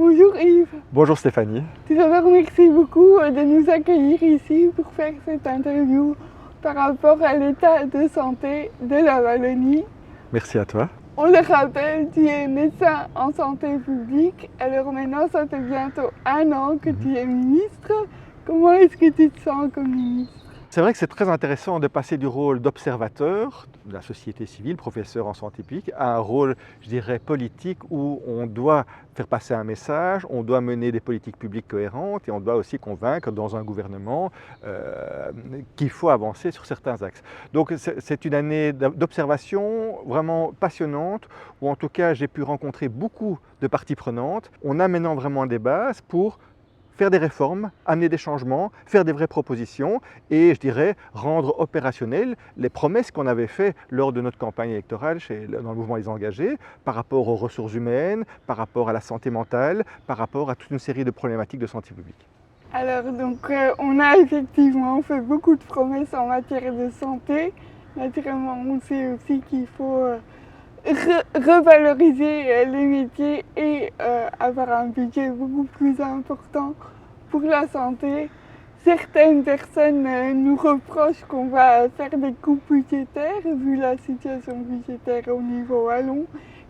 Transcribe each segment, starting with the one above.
Bonjour Yves. Bonjour Stéphanie. Tout d'abord, merci beaucoup de nous accueillir ici pour faire cette interview par rapport à l'état de santé de la Wallonie. Merci à toi. On le rappelle, tu es médecin en santé publique, alors maintenant ça fait bientôt 1 an que tu es ministre. Comment est-ce que tu te sens comme ministre? C'est vrai que c'est très intéressant de passer du rôle d'observateur de la société civile, professeur en santé publique, à un rôle, je dirais, politique où on doit faire passer un message, on doit mener des politiques publiques cohérentes et on doit aussi convaincre dans un gouvernement qu'il faut avancer sur certains axes. Donc c'est une année d'observation vraiment passionnante où en tout cas j'ai pu rencontrer beaucoup de parties prenantes. On a maintenant vraiment des bases pour faire des réformes, amener des changements, faire des vraies propositions et, je dirais, rendre opérationnelles les promesses qu'on avait faites lors de notre campagne électorale dans le mouvement Les Engagés par rapport aux ressources humaines, par rapport à la santé mentale, par rapport à toute une série de problématiques de santé publique. Alors on a effectivement fait beaucoup de promesses en matière de santé. Naturellement, on sait aussi qu'il faut revaloriser les métiers et avoir un budget beaucoup plus important pour la santé. Certaines personnes nous reprochent qu'on va faire des coupes budgétaires vu la situation budgétaire au niveau wallon.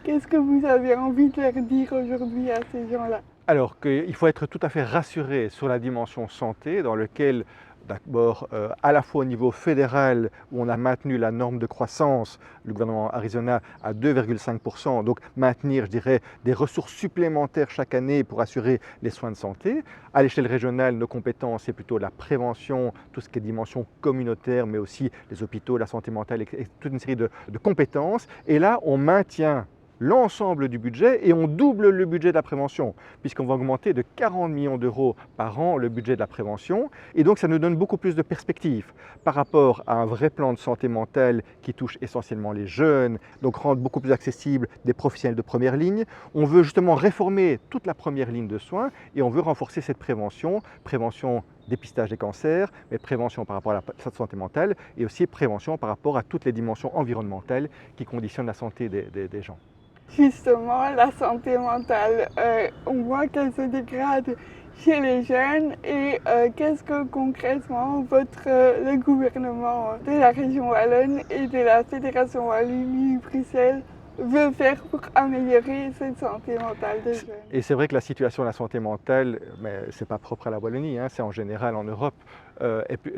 Qu'est-ce que vous avez envie de leur dire aujourd'hui à ces gens-là? Alors qu'il faut être tout à fait rassuré sur la dimension santé dans laquelle d'abord, à la fois au niveau fédéral, où on a maintenu la norme de croissance, le gouvernement Arizona à 2,5%, donc maintenir, je dirais, des ressources supplémentaires chaque année pour assurer les soins de santé. À l'échelle régionale, nos compétences, c'est plutôt la prévention, tout ce qui est dimension communautaire, mais aussi les hôpitaux, la santé mentale, et toute une série de compétences. Et là, on maintient l'ensemble du budget et on double le budget de la prévention puisqu'on va augmenter de 40 millions d'euros par an le budget de la prévention et donc ça nous donne beaucoup plus de perspectives par rapport à un vrai plan de santé mentale qui touche essentiellement les jeunes, donc rendre beaucoup plus accessible des professionnels de première ligne. On veut justement réformer toute la première ligne de soins et on veut renforcer cette prévention dépistage des cancers, mais prévention par rapport à la santé mentale et aussi prévention par rapport à toutes les dimensions environnementales qui conditionnent la santé des gens. Justement, la santé mentale, on voit qu'elle se dégrade chez les jeunes et qu'est-ce que concrètement le gouvernement de la région wallonne et de la Fédération Wallonie-Bruxelles veut faire pour améliorer cette santé mentale des jeunes? Et c'est vrai que la situation de la santé mentale, mais ce n'est pas propre à la Wallonie, c'est en général en Europe,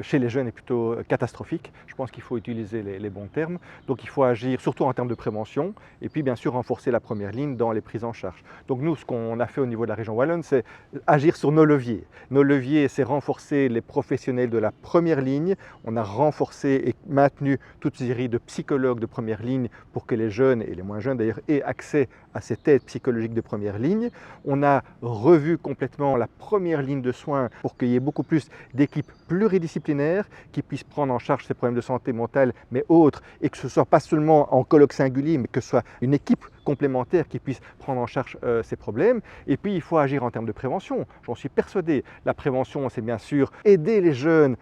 chez les jeunes est plutôt catastrophique. Je pense qu'il faut utiliser les bons termes. Donc il faut agir surtout en termes de prévention et puis bien sûr renforcer la première ligne dans les prises en charge. Donc nous, ce qu'on a fait au niveau de la région wallonne, c'est agir sur nos leviers. Nos leviers, c'est renforcer les professionnels de la première ligne. On a renforcé et maintenu toute une série de psychologues de première ligne pour que les jeunes, et les moins jeunes d'ailleurs, aient accès à cette aide psychologique de première ligne. On a revu complètement la première ligne de soins pour qu'il y ait beaucoup plus d'équipes pluridisciplinaires qui puissent prendre en charge ces problèmes de santé mentale, mais autres, et que ce ne soit pas seulement en colloque singulier, mais que ce soit une équipe complémentaire qui puisse prendre en charge ces problèmes. Et puis, il faut agir en termes de prévention. J'en suis persuadé. La prévention, c'est bien sûr aider les jeunes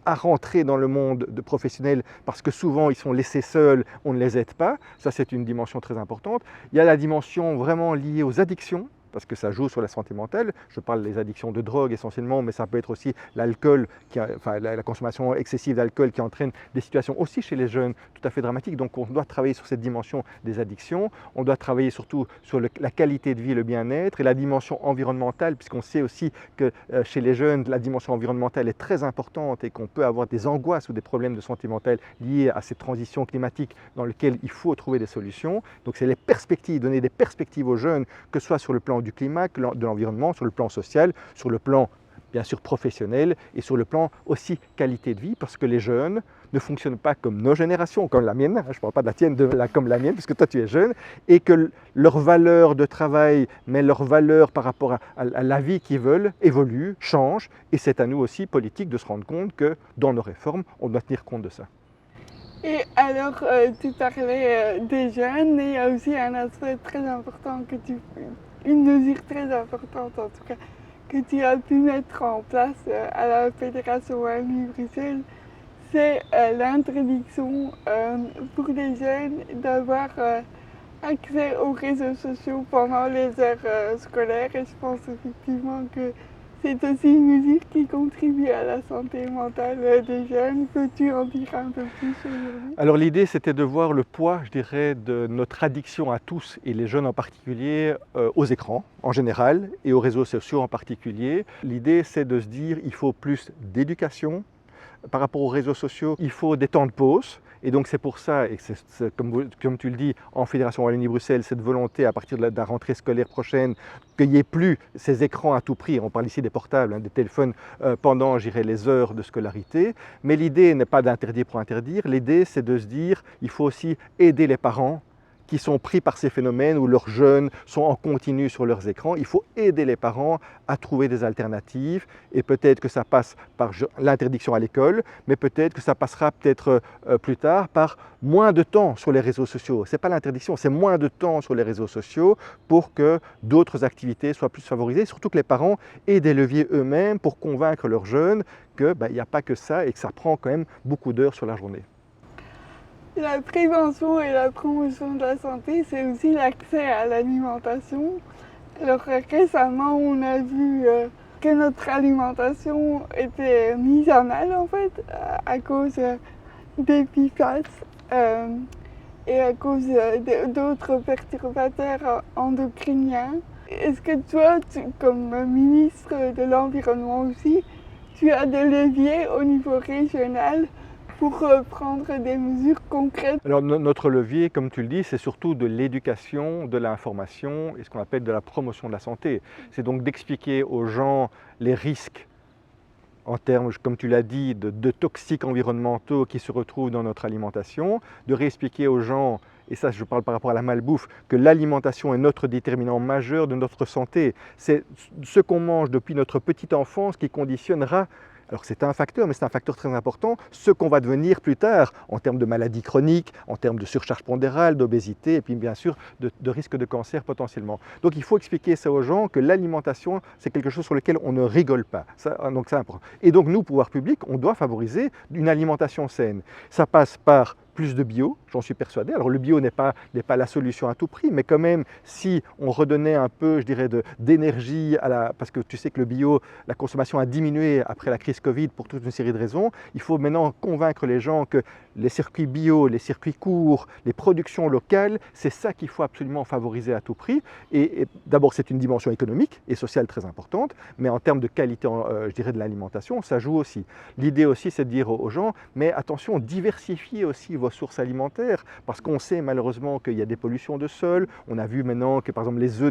à rentrer dans le monde de professionnels parce que souvent ils sont laissés seuls, on ne les aide pas. Ça, c'est une dimension très importante. Il y a la dimension vraiment liée aux addictions, parce que ça joue sur la santé mentale. Je parle des addictions de drogue essentiellement, mais ça peut être aussi l'alcool, la consommation excessive d'alcool qui entraîne des situations aussi chez les jeunes tout à fait dramatiques. Donc on doit travailler sur cette dimension des addictions, on doit travailler surtout sur la qualité de vie, le bien-être et la dimension environnementale, puisqu'on sait aussi que chez les jeunes, la dimension environnementale est très importante et qu'on peut avoir des angoisses ou des problèmes de santé mentale liés à cette transition climatique dans laquelle il faut trouver des solutions. Donc c'est les perspectives, donner des perspectives aux jeunes, que ce soit sur le plan du climat, de l'environnement, sur le plan social, sur le plan bien sûr professionnel et sur le plan aussi qualité de vie, parce que les jeunes ne fonctionnent pas comme nos générations, comme la mienne, je ne parle pas de la tienne, comme la mienne, puisque toi tu es jeune, et que leur valeur de travail, mais leur valeur par rapport à la vie qu'ils veulent, évolue, change, et c'est à nous aussi, politiques, de se rendre compte que dans nos réformes, on doit tenir compte de ça. Et alors, tu parlais des jeunes, et il y a aussi un aspect très important une mesure très importante en tout cas, que tu as pu mettre en place à la Fédération Wallonie-Bruxelles, c'est l'interdiction pour les jeunes d'avoir accès aux réseaux sociaux pendant les heures scolaires et je pense effectivement que c'est aussi une mesure qui contribue à la santé mentale des jeunes. Peux-tu en dire un peu plus aujourd'hui? Alors l'idée, c'était de voir le poids, je dirais, de notre addiction à tous, et les jeunes en particulier, aux écrans en général et aux réseaux sociaux en particulier. L'idée, c'est de se dire il faut plus d'éducation. Par rapport aux réseaux sociaux, il faut des temps de pause. Et donc c'est pour ça, et comme tu le dis, en Fédération Wallonie-Bruxelles, cette volonté à partir de la rentrée scolaire prochaine, qu'il n'y ait plus ces écrans à tout prix. On parle ici des portables, des téléphones pendant, je dirais, les heures de scolarité. Mais l'idée n'est pas d'interdire pour interdire. L'idée, c'est de se dire il faut aussi aider les parents qui sont pris par ces phénomènes où leurs jeunes sont en continu sur leurs écrans. Il faut aider les parents à trouver des alternatives et peut-être que ça passe par l'interdiction à l'école, mais peut-être que ça passera peut-être plus tard par moins de temps sur les réseaux sociaux. Ce n'est pas l'interdiction, c'est moins de temps sur les réseaux sociaux pour que d'autres activités soient plus favorisées, surtout que les parents aient des leviers eux-mêmes pour convaincre leurs jeunes qu'il n'y a pas que ça et que ça prend quand même beaucoup d'heures sur la journée. La prévention et la promotion de la santé, c'est aussi l'accès à l'alimentation. Alors récemment, on a vu que notre alimentation était mise à mal en fait à cause des PFAS et à cause d'autres perturbateurs endocriniens. Est-ce que toi, comme ministre de l'Environnement aussi, tu as des leviers au niveau régional pour prendre des mesures concrètes? Alors notre levier, comme tu le dis, c'est surtout de l'éducation, de l'information et ce qu'on appelle de la promotion de la santé. C'est donc d'expliquer aux gens les risques en termes, comme tu l'as dit, de toxiques environnementaux qui se retrouvent dans notre alimentation, de réexpliquer aux gens, et ça je parle par rapport à la malbouffe, que l'alimentation est notre déterminant majeur de notre santé. C'est ce qu'on mange depuis notre petite enfance qui conditionnera, alors c'est un facteur, mais c'est un facteur très important, ce qu'on va devenir plus tard en termes de maladies chroniques, en termes de surcharge pondérale, d'obésité et puis bien sûr de risque de cancer potentiellement. Donc il faut expliquer ça aux gens que l'alimentation c'est quelque chose sur lequel on ne rigole pas. Donc c'est important. Et donc nous, pouvoir public, on doit favoriser une alimentation saine. Ça passe par plus de bio, j'en suis persuadé. Alors le bio n'est pas la solution à tout prix, mais quand même, si on redonnait un peu, je dirais, d'énergie parce que tu sais que le bio, la consommation a diminué après la crise Covid pour toute une série de raisons, il faut maintenant convaincre les gens que les circuits bio, les circuits courts, les productions locales, c'est ça qu'il faut absolument favoriser à tout prix. Et d'abord, c'est une dimension économique et sociale très importante, mais en termes de qualité, je dirais, de l'alimentation, ça joue aussi. L'idée aussi, c'est de dire aux gens, mais attention, diversifiez aussi vos sources alimentaires, parce qu'on sait malheureusement qu'il y a des pollutions de sol. On a vu maintenant que par exemple les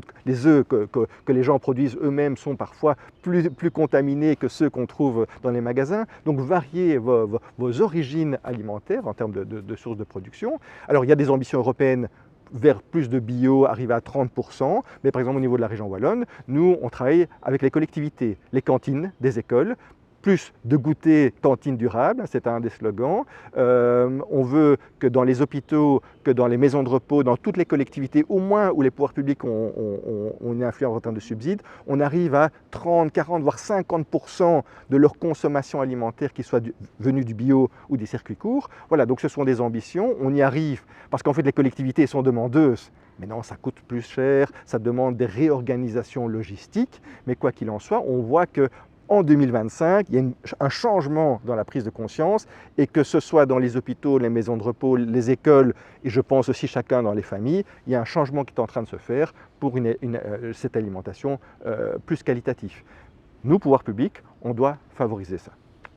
œufs que les gens produisent eux-mêmes sont parfois plus contaminés que ceux qu'on trouve dans les magasins. Donc variez vos origines alimentaires en termes de sources de production. Alors il y a des ambitions européennes vers plus de bio, arriver à 30%, mais par exemple au niveau de la région wallonne, nous on travaille avec les collectivités, les cantines des écoles, plus de goûter cantine durable, c'est un des slogans. On veut que dans les hôpitaux, que dans les maisons de repos, dans toutes les collectivités, au moins où les pouvoirs publics ont une influence en termes de subsides, on arrive à 30, 40, voire 50% de leur consommation alimentaire qui soit venue du bio ou des circuits courts. Voilà, donc ce sont des ambitions, on y arrive parce qu'en fait les collectivités sont demandeuses. Mais non, ça coûte plus cher, ça demande des réorganisations logistiques, mais quoi qu'il en soit, on voit que en 2025, il y a un changement dans la prise de conscience et que ce soit dans les hôpitaux, les maisons de repos, les écoles et je pense aussi chacun dans les familles, il y a un changement qui est en train de se faire pour cette alimentation plus qualitative. Nous, pouvoir public, on doit favoriser ça.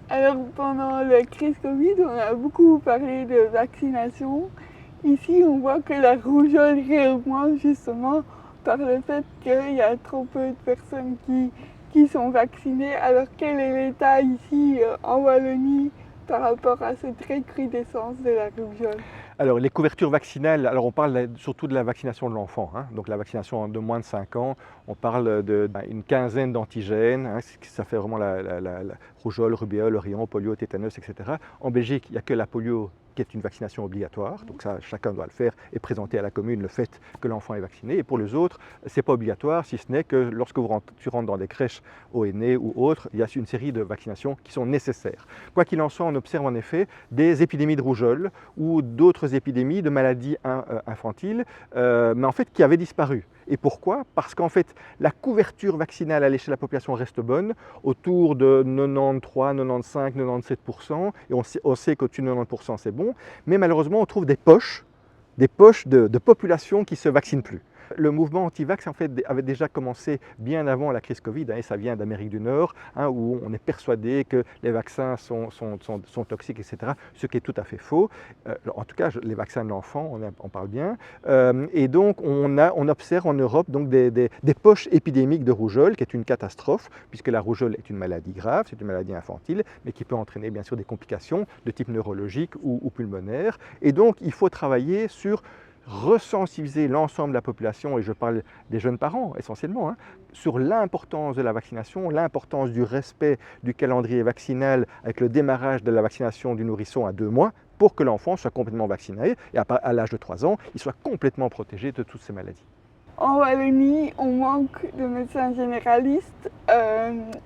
Alors pendant la crise Covid, on a beaucoup parlé de vaccination. Ici, on voit que la rougeole réaugmente justement par le fait qu'il y a trop peu de personnes qui sont vaccinées. Alors quel est l'état ici en Wallonie par rapport à cette recrudescence de la rougeole? Alors les couvertures vaccinales, alors on parle surtout de la vaccination de l'enfant, donc la vaccination de moins de 5 ans, on parle d'une quinzaine d'antigènes, ça fait vraiment la rougeole, rubéole, orion, polio, tétanos, etc. En Belgique, il n'y a que la polio qui est une vaccination obligatoire. Donc ça, chacun doit le faire et présenter à la commune le fait que l'enfant est vacciné. Et pour les autres, ce n'est pas obligatoire, si ce n'est que lorsque tu rentres dans des crèches ONE ou autres, il y a une série de vaccinations qui sont nécessaires. Quoi qu'il en soit, on observe en effet des épidémies de rougeole ou d'autres épidémies de maladies infantiles, mais en fait qui avaient disparu. Et pourquoi? Parce qu'en fait, la couverture vaccinale à l'échelle de la population reste bonne, autour de 93, 95, 97%, et on sait qu'au-dessus de 90% c'est bon, mais malheureusement on trouve des poches de population qui ne se vaccinent plus. Le mouvement anti-vax en fait, avait déjà commencé bien avant la crise Covid, et ça vient d'Amérique du Nord, où on est persuadé que les vaccins sont toxiques, etc., ce qui est tout à fait faux. En tout cas, les vaccins de l'enfant, on parle bien. Et donc, on observe en Europe donc, des poches épidémiques de rougeole, qui est une catastrophe, puisque la rougeole est une maladie grave, c'est une maladie infantile, mais qui peut entraîner bien sûr des complications de type neurologique ou pulmonaire. Et donc, il faut travailler sur resensibiliser l'ensemble de la population, et je parle des jeunes parents essentiellement, sur l'importance de la vaccination, l'importance du respect du calendrier vaccinal avec le démarrage de la vaccination du nourrisson à 2 mois pour que l'enfant soit complètement vacciné et à l'âge de 3 ans, il soit complètement protégé de toutes ces maladies. En Wallonie, on manque de médecins généralistes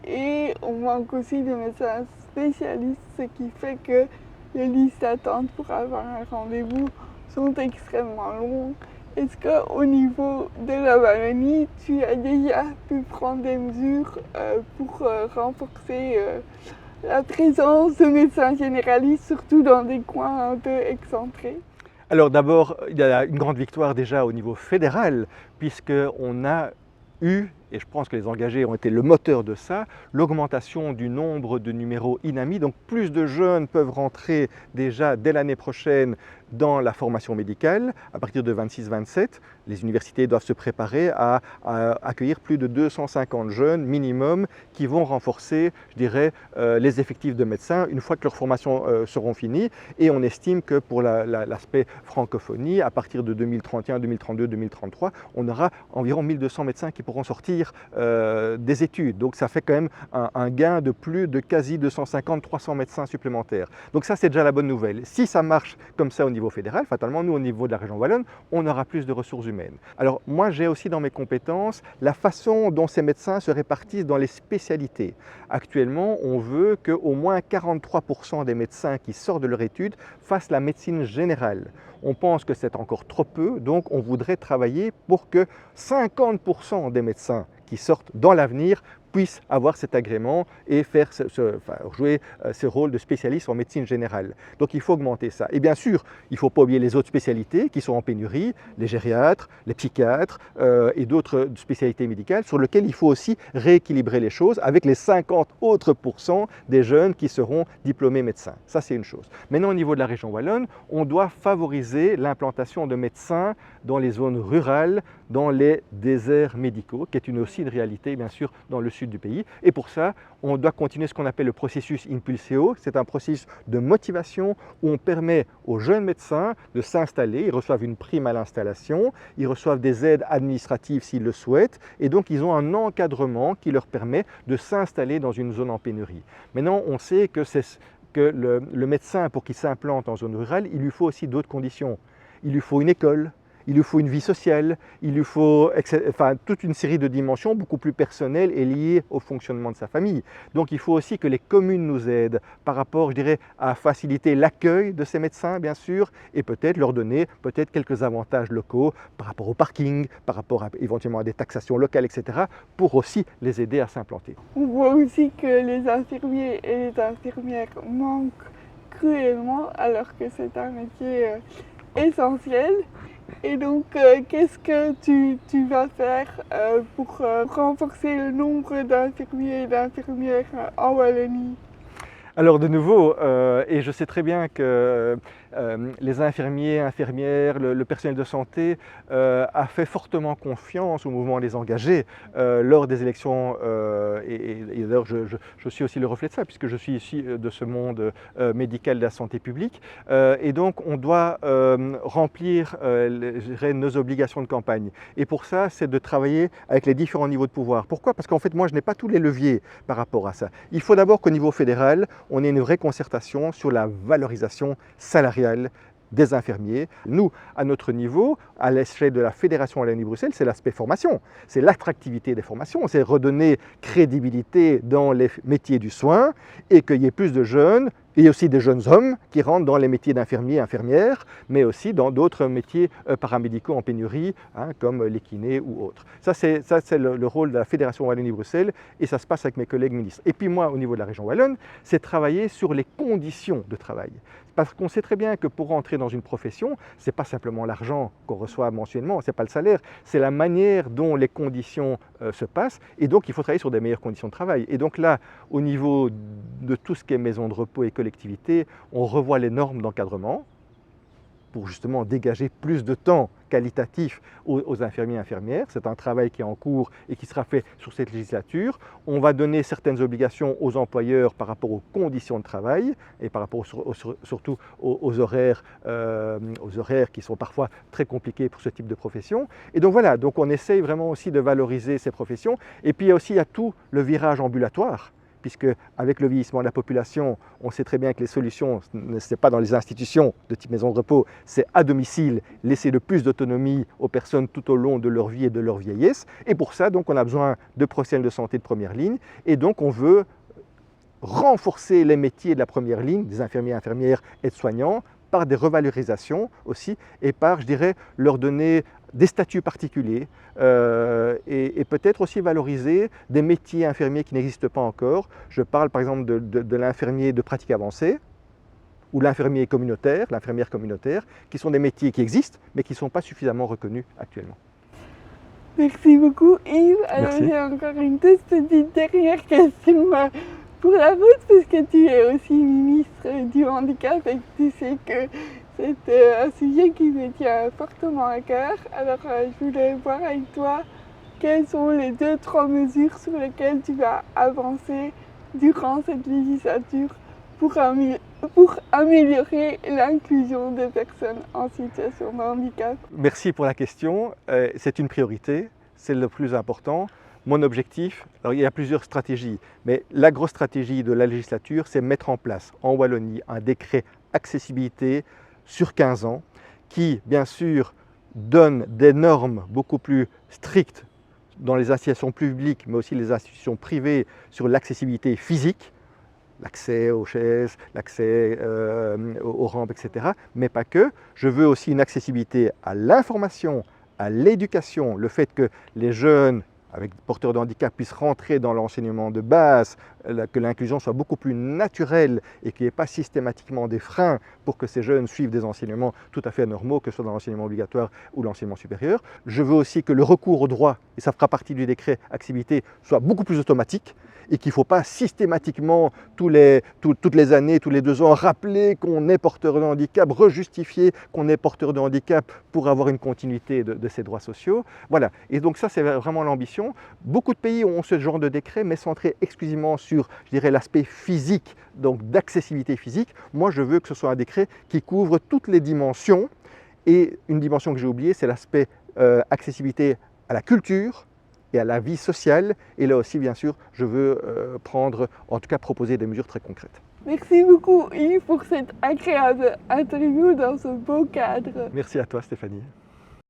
et on manque aussi de médecins spécialistes, ce qui fait que les listes d'attente pour avoir un rendez-vous sont extrêmement longs. Est-ce qu'au niveau de la Wallonie, tu as déjà pu prendre des mesures pour renforcer la présence de médecins généralistes, surtout dans des coins un peu excentrés? Alors d'abord, il y a une grande victoire déjà au niveau fédéral, puisqu'on a eu, et je pense que les engagés ont été le moteur de ça, l'augmentation du nombre de numéros INAMI. Donc plus de jeunes peuvent rentrer déjà dès l'année prochaine dans la formation médicale. À partir de 26-27, les universités doivent se préparer à accueillir plus de 250 jeunes minimum qui vont renforcer, je dirais, les effectifs de médecins une fois que leurs formations seront finies. Et on estime que pour l'aspect francophonie, à partir de 2031, 2032, 2033, on aura environ 1200 médecins qui pourront sortir des études. Donc ça fait quand même un gain de plus de quasi 250-300 médecins supplémentaires. Donc ça, c'est déjà la bonne nouvelle. Si ça marche comme ça au niveau fédéral, fatalement, nous, au niveau de la région wallonne, on aura plus de ressources humaines. Alors moi, j'ai aussi dans mes compétences la façon dont ces médecins se répartissent dans les spécialités. Actuellement, on veut qu'au moins 43% des médecins qui sortent de leur étude fassent la médecine générale. On pense que c'est encore trop peu, donc on voudrait travailler pour que 50% des médecins qui sortent dans l'avenir puissent avoir cet agrément et faire jouer ce rôle de spécialiste en médecine générale. Donc il faut augmenter ça. Et bien sûr, il ne faut pas oublier les autres spécialités qui sont en pénurie, les gériatres, les psychiatres et d'autres spécialités médicales sur lesquelles il faut aussi rééquilibrer les choses avec les 50 autres % des jeunes qui seront diplômés médecins. Ça, c'est une chose. Maintenant, au niveau de la région wallonne, on doit favoriser l'implantation de médecins dans les zones rurales, dans les déserts médicaux, qui est aussi une réalité, bien sûr, dans le sud du pays. Et pour ça, on doit continuer ce qu'on appelle le processus Impulseo. C'est un processus de motivation où on permet aux jeunes médecins de s'installer. Ils reçoivent une prime à l'installation, ils reçoivent des aides administratives s'ils le souhaitent, et donc ils ont un encadrement qui leur permet de s'installer dans une zone en pénurie. Maintenant, on sait que le médecin, pour qu'il s'implante en zone rurale, il lui faut aussi d'autres conditions. Il lui faut une école, il lui faut une vie sociale, il lui faut toute une série de dimensions beaucoup plus personnelles et liées au fonctionnement de sa famille. Donc il faut aussi que les communes nous aident par rapport, je dirais, à faciliter l'accueil de ces médecins, bien sûr, et peut-être leur donner quelques avantages locaux par rapport au parking, par rapport éventuellement à des taxations locales, etc., pour aussi les aider à s'implanter. On voit aussi que les infirmiers et les infirmières manquent cruellement, alors que c'est un métier essentiel. Et donc, qu'est-ce que tu vas faire pour renforcer le nombre d'infirmiers et d'infirmières en Wallonie? Alors de nouveau, et je sais très bien que les infirmiers, infirmières, le personnel de santé a fait fortement confiance au mouvement des engagés lors des élections et d'ailleurs je suis aussi le reflet de ça puisque je suis ici de ce monde médical de la santé publique et donc on doit remplir nos obligations de campagne et pour ça c'est de travailler avec les différents niveaux de pouvoir. Pourquoi? Parce qu'en fait moi je n'ai pas tous les leviers par rapport à ça. Il faut d'abord qu'au niveau fédéral on ait une vraie concertation sur la valorisation salariale salariale des infirmiers. Nous, à notre niveau, à l'échelle de la Fédération Wallonie-Bruxelles, c'est l'aspect formation, c'est l'attractivité des formations, c'est redonner crédibilité dans les métiers du soin et qu'il y ait plus de jeunes et aussi des jeunes hommes qui rentrent dans les métiers d'infirmiers et infirmières, mais aussi dans d'autres métiers paramédicaux en pénurie, comme les kinés ou autres. Ça, c'est le rôle de la Fédération Wallonie-Bruxelles et ça se passe avec mes collègues ministres. Et puis moi, au niveau de la région wallonne, c'est travailler sur les conditions de travail. Parce qu'on sait très bien que pour entrer dans une profession, ce n'est pas simplement l'argent qu'on reçoit mensuellement, ce n'est pas le salaire, c'est la manière dont les conditions se passent. Et donc, il faut travailler sur des meilleures conditions de travail. Et donc là, au niveau de tout ce qui est maison de repos et collectivité, on revoit les normes d'encadrement pour justement dégager plus de temps qualitatif aux infirmiers et infirmières. C'est un travail qui est en cours et qui sera fait sur cette législature. On va donner certaines obligations aux employeurs par rapport aux conditions de travail et par rapport surtout aux horaires qui sont parfois très compliqués pour ce type de profession. Et donc voilà, donc on essaye vraiment aussi de valoriser ces professions. Et puis il y a tout le virage ambulatoire, puisque avec le vieillissement de la population, on sait très bien que les solutions, ce n'est pas dans les institutions de type maison de repos, c'est à domicile, laisser le plus d'autonomie aux personnes tout au long de leur vie et de leur vieillesse. Et pour ça, donc, on a besoin de professionnels de santé de première ligne, et donc on veut renforcer les métiers de la première ligne, des infirmiers, infirmières et de soignants, par des revalorisations aussi, et par, je dirais, leur donner des statuts particuliers et peut-être aussi valoriser des métiers infirmiers qui n'existent pas encore. Je parle par exemple de l'infirmier de pratique avancée ou l'infirmier communautaire, l'infirmière communautaire, qui sont des métiers qui existent mais qui ne sont pas suffisamment reconnus actuellement. Merci beaucoup Yves. Alors Merci. j'ai encore une toute petite dernière question pour la route, puisque tu es aussi ministre du handicap et que tu sais que c'est un sujet qui me tient fortement à cœur. Alors je voulais voir avec toi quelles sont les 2-3 mesures sur lesquelles tu vas avancer durant cette législature pour améliorer l'inclusion des personnes en situation de handicap. Merci pour la question. C'est une priorité, c'est le plus important. Mon objectif, alors il y a plusieurs stratégies, mais la grosse stratégie de la législature, c'est mettre en place en Wallonie un décret accessibilité sur 15 ans qui, bien sûr, donne des normes beaucoup plus strictes dans les institutions publiques, mais aussi les institutions privées sur l'accessibilité physique, l'accès aux chaises, l'accès aux rampes, etc. Mais pas que. Je veux aussi une accessibilité à l'information, à l'éducation, le fait que les jeunes avec porteurs de handicap puissent rentrer dans l'enseignement de base, que l'inclusion soit beaucoup plus naturelle et qu'il n'y ait pas systématiquement des freins pour que ces jeunes suivent des enseignements tout à fait normaux, que ce soit dans l'enseignement obligatoire ou l'enseignement supérieur. Je veux aussi que le recours au droit, et ça fera partie du décret accessibilité, soit beaucoup plus automatique et qu'il ne faut pas systématiquement toutes les années, tous les 2 ans, rappeler qu'on est porteur de handicap, rejustifier qu'on est porteur de handicap pour avoir une continuité de ces droits sociaux. Voilà, et donc ça c'est vraiment l'ambition. Beaucoup de pays ont ce genre de décret, mais centré exclusivement sur, je dirais, l'aspect physique, donc d'accessibilité physique. Moi je veux que ce soit un décret qui couvre toutes les dimensions, et une dimension que j'ai oubliée, c'est l'aspect accessibilité à la culture, et à la vie sociale. Et là aussi, bien sûr, je veux en tout cas proposer des mesures très concrètes. Merci beaucoup Yves pour cette agréable interview dans ce beau cadre. Merci à toi Stéphanie.